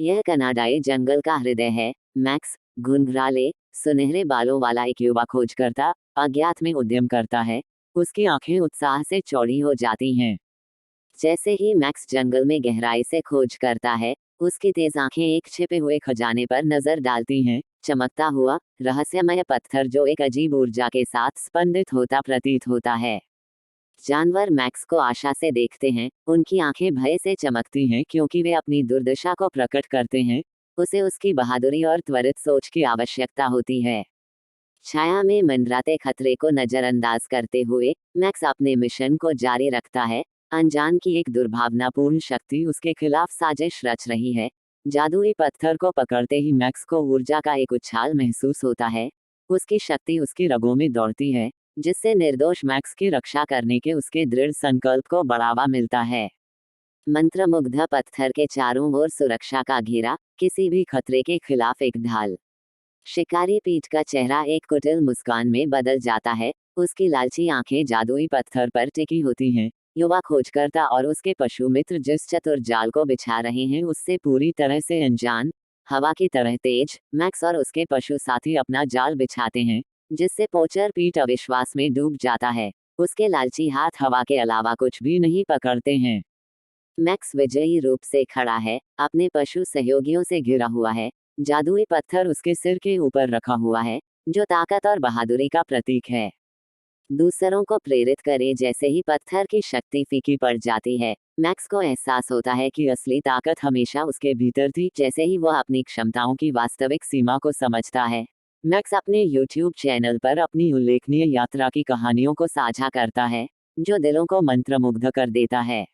यह कनाडाई जंगल का हृदय है। मैक्स घुंघराले, सुनहरे बालों वाला एक युवा खोजकर्ता, अज्ञात में उद्यम करता है। उसकी आंखें उत्साह से चौड़ी हो जाती हैं। जैसे ही मैक्स जंगल में गहराई से खोज करता है, उसकी तेज आंखें एक छिपे हुए खजाने पर नजर डालती हैं। चमकता हुआ, रहस्यमय पत्थर जो एक अजीब ऊर्जा के साथ स्पंदित होता प्रतीत होता है। जानवर मैक्स को आशा से देखते हैं, उनकी आंखें भय से चमकती हैं क्योंकि वे अपनी दुर्दशा को प्रकट करते हैं। उसे उसकी बहादुरी और त्वरित सोच की आवश्यकता होती है। छाया में मंडराते खतरे को नजरअंदाज करते हुए मैक्स अपने मिशन को जारी रखता है। अनजान की एक दुर्भावनापूर्ण शक्ति उसके खिलाफ साजिश रच रही है। जादुई पत्थर को पकड़ते ही मैक्स को ऊर्जा का एक उछाल महसूस होता है। उसकी शक्ति उसकी रगों में दौड़ती है, जिससे निर्दोष मैक्स की रक्षा करने के उसके दृढ़ संकल्प को बढ़ावा मिलता है। मंत्रमुग्ध पत्थर के चारों ओर सुरक्षा का घेरा, किसी भी खतरे के खिलाफ एक ढाल। शिकारी पीठ का चेहरा एक कुटिल मुस्कान में बदल जाता है। उसकी लालची आंखें जादुई पत्थर पर टिकी होती हैं। युवा खोजकर्ता और उसके पशु मित्र जिस चतुर जाल को बिछा रहे हैं उससे पूरी तरह से अनजान। हवा की तरह तेज, मैक्स और उसके पशु साथी अपना जाल बिछाते हैं, जिससे पोचर पीठ अविश्वास में डूब जाता है। उसके लालची हाथ हवा के अलावा कुछ भी नहीं पकड़ते हैं। मैक्स विजयी रूप से खड़ा है, अपने पशु सहयोगियों से घिरा हुआ है। जादुई पत्थर उसके सिर के ऊपर रखा हुआ है, जो ताकत और बहादुरी का प्रतीक है। दूसरों को प्रेरित करे जैसे ही पत्थर की शक्ति फीकी पड़ जाती है, मैक्स को एहसास होता है कि असली ताकत हमेशा उसके भीतर थी। जैसे ही वह अपनी क्षमताओं की वास्तविक सीमा को समझता है, मैक्स अपने YouTube चैनल पर अपनी उल्लेखनीय यात्रा की कहानियों को साझा करता है, जो दिलों को मंत्रमुग्ध कर देता है।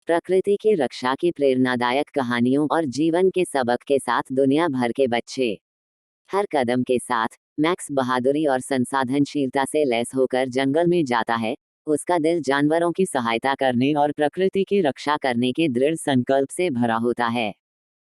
प्रकृति की रक्षा की प्रेरणादायक कहानियों और जीवन के सबक के साथ दुनिया भर के बच्चे। हर कदम के साथ मैक्स बहादुरी और संसाधनशीलता से लैस होकर जंगल में जाता है। उसका दिल जानवरों की सहायता करने और प्रकृति की रक्षा करने के दृढ़ संकल्प से भरा होता है।